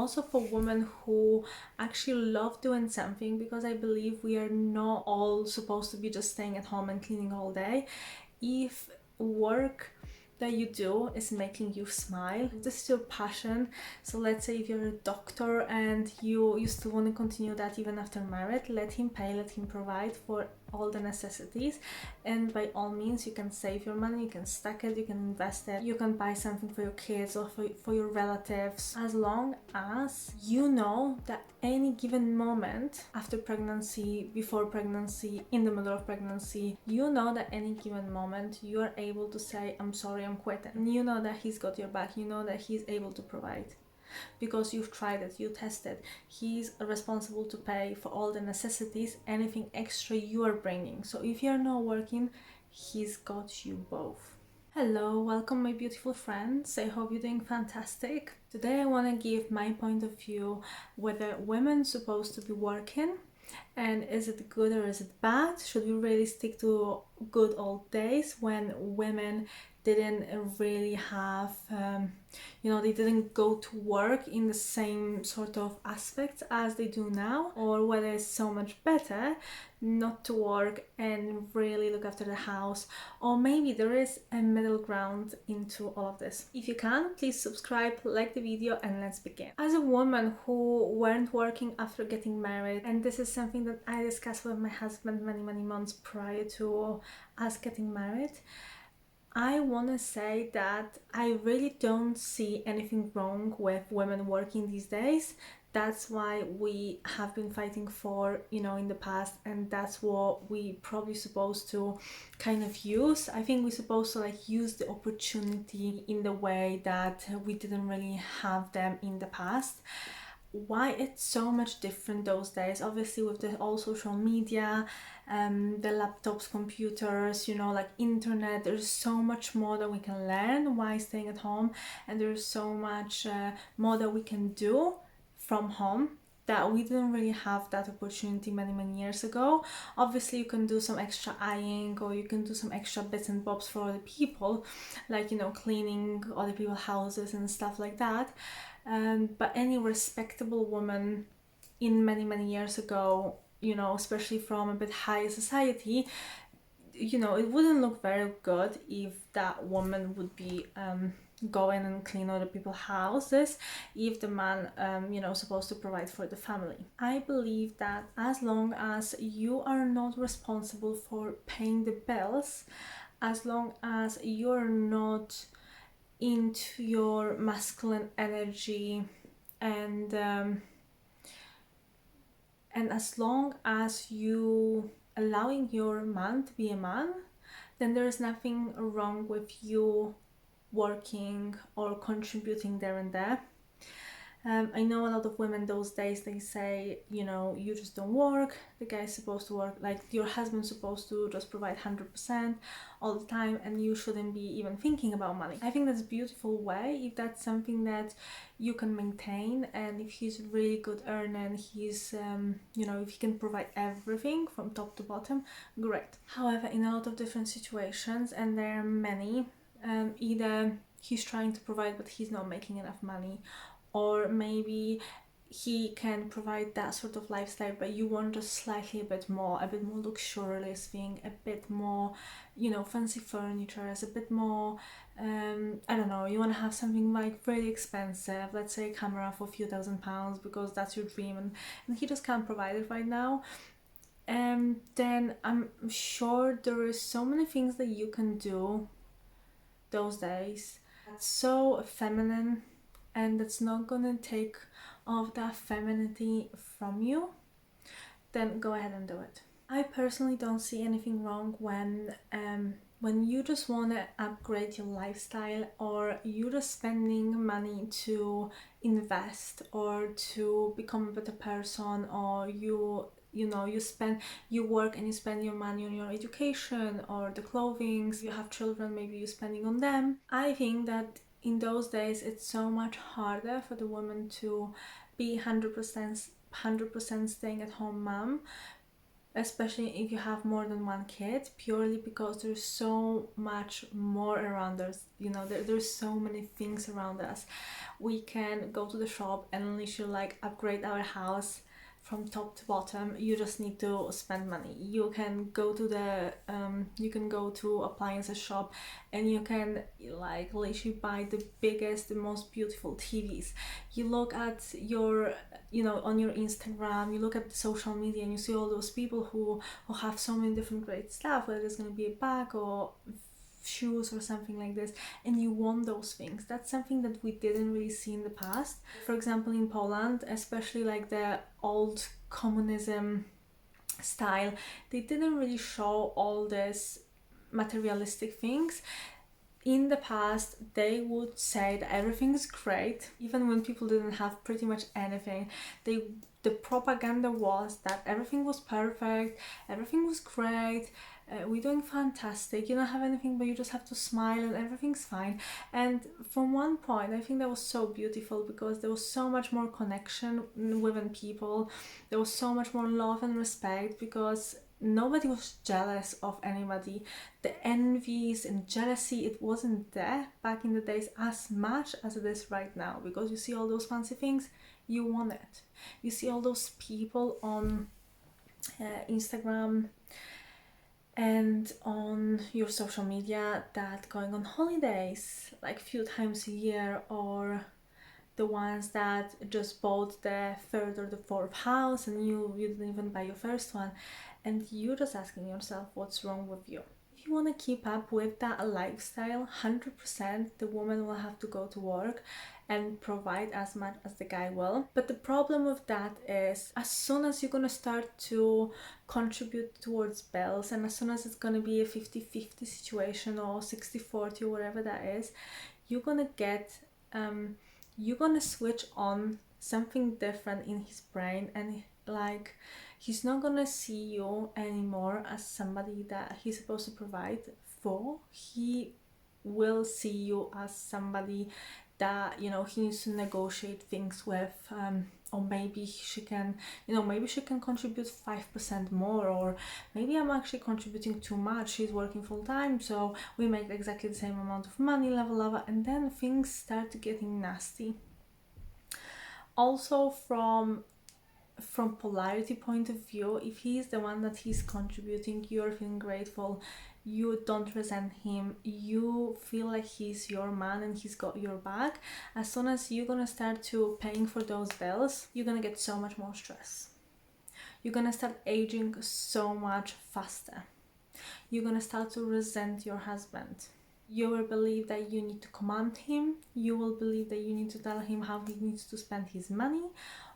also for women who actually love doing something, because I believe we are not all supposed to be just staying at home and cleaning all day. If work that you do is making you smile, this is your passion. So let's say if you're a doctor and you still want to continue that even after married, let him pay, let him provide for all the necessities, and by all means you can save your money, you can stack it, you can invest it, you can buy something for your kids or for your relatives, as long as you know that any given moment after pregnancy, before pregnancy, in the middle of pregnancy, you know that any given moment you are able to say, I'm sorry, I'm quitting. And you know that he's got your back, you know that he's able to provide, because you've tried it, you tested. He's responsible to pay for all the necessities, anything extra you are bringing. So if you're not working, he's got you both. Hello, welcome my beautiful friends. I hope you're doing fantastic. Today I want to give my point of view whether women supposed to be working, and is it good or is it bad? Should we really stick to good old days when women didn't really have, they didn't go to work in the same sort of aspects as they do now, or whether it's so much better not to work and really look after the house, or maybe there is a middle ground into all of this. If you can, please subscribe, like the video, and let's begin. As a woman who weren't working after getting married, and this is something that I discussed with my husband many months prior to us getting married, I want to say that I really don't see anything wrong with women working these days. That's why we have been fighting for, in the past, and that's what we probably supposed to kind of use. I think we're supposed to use the opportunity in the way that we didn't really have them in the past. Why it's so much different those days, obviously with the all social media, the laptops, computers, internet, there's so much more that we can learn while staying at home, and there's so much more that we can do from home that we didn't really have that opportunity many years ago. Obviously you can do some extra eyeing, or you can do some extra bits and bobs for other people, cleaning other people's houses and stuff like that. But any respectable woman in many years ago, especially from a bit higher society, it wouldn't look very good if that woman would be go in and clean other people's houses if the man supposed to provide for the family. I believe that as long as you are not responsible for paying the bills, as long as you're not into your masculine energy, and as long as you allowing your man to be a man, then there is nothing wrong with you working or contributing there and there. I know a lot of women those days, they say, you just don't work, the guy's supposed to work, your husband's supposed to just provide 100% all the time, and you shouldn't be even thinking about money. I think that's a beautiful way if that's something that you can maintain, and if he's really good earning, he's if he can provide everything from top to bottom, great. However, in a lot of different situations, and there are many, either he's trying to provide but he's not making enough money, or maybe he can provide that sort of lifestyle but you want just slightly a bit more luxurious thing, a bit more fancy furniture, a bit more I don't know, you want to have something really expensive, let's say a camera for a few £1,000s because that's your dream, and he just can't provide it right now. Then I'm sure there is so many things that you can do those days that's so feminine, and that's not gonna take off that femininity from you, then go ahead and do it. I personally don't see anything wrong when you just want to upgrade your lifestyle, or you're just spending money to invest or to become a better person, or you work and you spend your money on your education or the clothing. You have children, maybe you're spending on them. I think that in those days it's so much harder for the woman to be 100% staying at home mom, especially if you have more than one kid, purely because there's so much more around us. There's so many things around us. We can go to the shop and literally like upgrade our house from top to bottom. You just need to spend money. You can go to appliances shop and you can like literally buy the biggest, the most beautiful TVs. You look at your, on your Instagram, you look at the social media and you see all those people who have so many different great stuff, whether it's going to be a bag or shoes or something like this, and you want those things. That's something that we didn't really see in the past. For example, in Poland, especially like the old communism style, they didn't really show all this materialistic things. In the past, they would say that everything is great, even when people didn't have pretty much anything. The propaganda was that everything was perfect, everything was great, we're doing fantastic, you don't have anything but you just have to smile and everything's fine. And from one point, I think that was so beautiful because there was so much more connection within people, there was so much more love and respect because nobody was jealous of anybody. The envies and jealousy, it wasn't there back in the days as much as it is right now, because you see all those fancy things, you want it. You see all those people on Instagram and on your social media that going on holidays like a few times a year, or the ones that just bought the third or the fourth house and you didn't even buy your first one, and you're just asking yourself what's wrong with you. If you want to keep up with that lifestyle, 100% the woman will have to go to work and provide as much as the guy will. But the problem with that is, as soon as you're going to start to contribute towards bills, and as soon as it's going to be a 50-50 situation or 60-40 or whatever that is, you're going to get you're gonna switch on something different in his brain, and like he's not gonna see you anymore as somebody that he's supposed to provide for. He will see you as somebody that he needs to negotiate things with, or maybe she can contribute 5% more, or maybe I'm actually contributing too much, she's working full time, so we make exactly the same amount of money, level, and then things start getting nasty. Also, from polarity point of view, if he's the one that he's contributing, you're feeling grateful, you don't resent him, you feel like he's your man and he's got your back. As soon as you're gonna start to paying for those bills, you're gonna get so much more stress. You're gonna start aging so much faster. You're gonna start to resent your husband. You will believe that you need to command him. You will believe that you need to tell him how he needs to spend his money,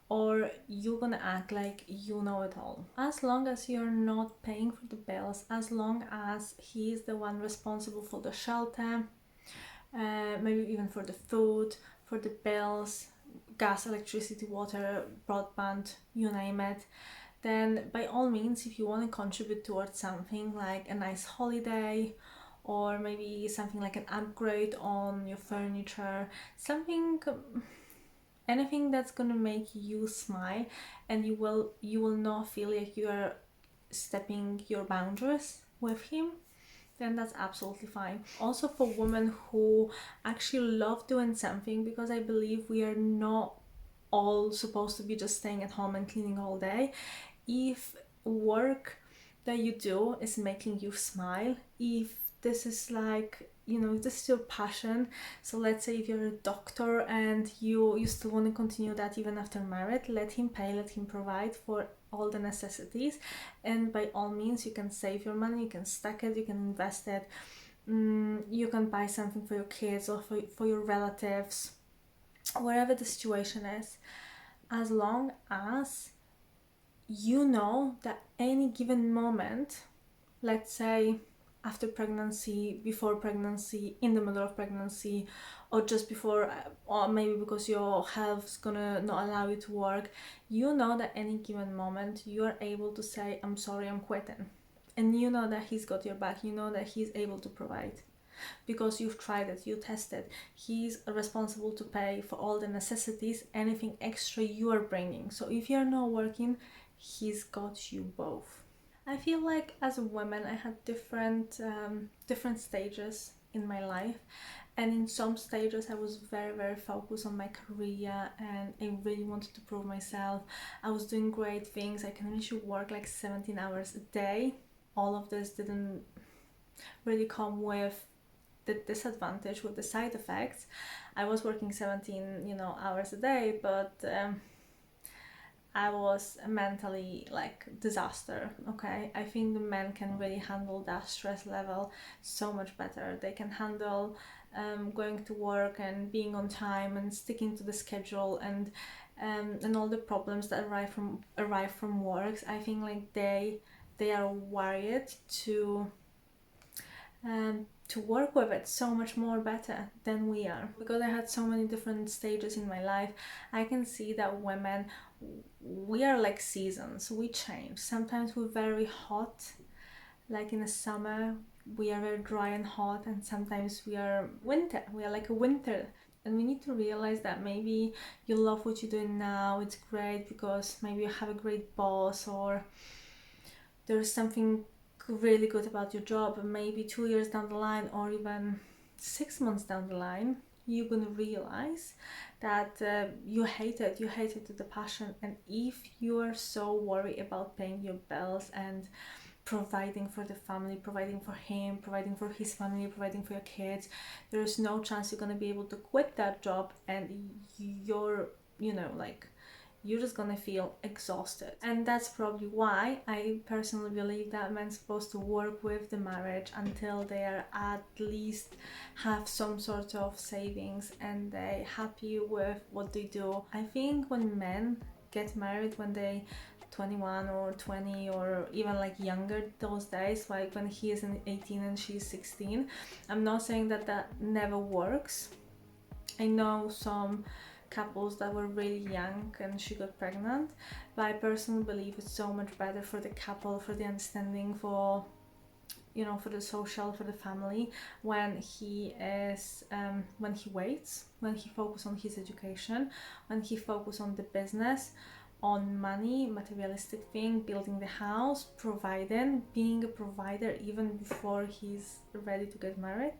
or you're gonna act like you know it all. As long as you're not paying for the bills, as long as he is the one responsible for the shelter, maybe even for the food, for the bills, gas, electricity, water, broadband, you name it, then by all means, if you want to contribute towards something like a nice holiday, or maybe something like an upgrade on your furniture, anything that's gonna make you smile, and you will not feel like you are stepping your boundaries with him, then that's absolutely fine. Also, for women who actually love doing something, because I believe we are not all supposed to be just staying at home and cleaning all day. If work that you do is making you smile, if this is like, if this is your passion, so let's say if you're a doctor and you still want to continue that even after married, let him pay, let him provide for all the necessities, and by all means you can save your money, you can stack it, you can invest it, you can buy something for your kids or for your relatives, wherever the situation is, as long as you know that any given moment, let's say after pregnancy, before pregnancy, in the middle of pregnancy, or just before, or maybe because your health's gonna not allow you to work, you know that any given moment you are able to say, I'm sorry, I'm quitting. And you know that he's got your back, you know that he's able to provide. Because you've tried it, you tested. He's responsible to pay for all the necessities, anything extra you are bringing. So if you're not working, he's got you both. I feel like as a woman I had different stages in my life, and in some stages I was very focused on my career and I really wanted to prove myself. I was doing great things. I can actually work like 17 hours a day. All of this didn't really come with the disadvantage, with the side effects. I was working 17 hours a day, but I was mentally like disaster. Okay, I think the men can really handle that stress level so much better. They can handle going to work and being on time and sticking to the schedule, and all the problems that arrive from works. I think like they are wired to work with it so much more better than we are. Because I had so many different stages in my life, I can see that women, we are like seasons. We change. Sometimes we're very hot, like in the summer we are very dry and hot, and sometimes we are winter, we are like a winter. And we need to realize that maybe you love what you're doing now, it's great because maybe you have a great boss, or there's something really good about your job, and maybe 2 years down the line or even 6 months down the line you're gonna realize that you hate it with the passion. And if you are so worried about paying your bills and providing for the family, providing for him, providing for his family, providing for your kids, there is no chance you're gonna be able to quit that job, and you're like you're just gonna feel exhausted. And that's probably why I personally believe that men supposed to work with the marriage until they are at least have some sort of savings and they happy with what they do. I think when men get married when they 21 or 20 or even like younger those days, like when he is 18 and she's 16, I'm not saying that that never works. I know some couples that were really young and she got pregnant, but I personally believe it's so much better for the couple, for the understanding, for for the social, for the family, when he is when he waits, when he focuses on his education, when he focuses on the business, on money, materialistic thing, building the house, providing, being a provider even before he's ready to get married,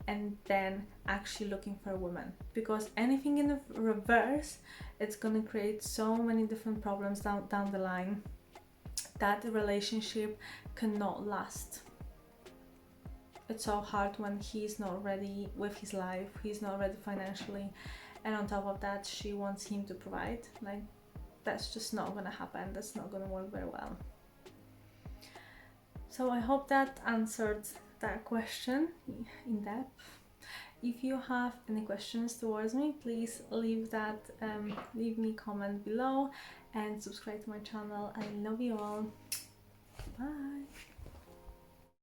and then actually looking for a woman. Because anything in the reverse, it's gonna create so many different problems down the line that the relationship cannot last. It's so hard when he's not ready with his life, he's not ready financially, and on top of that she wants him to provide. Like, that's just not gonna happen. That's not gonna work very well. So I hope that answered that question in depth. If you have any questions towards me, please leave me a comment below and subscribe to my channel. I love you all.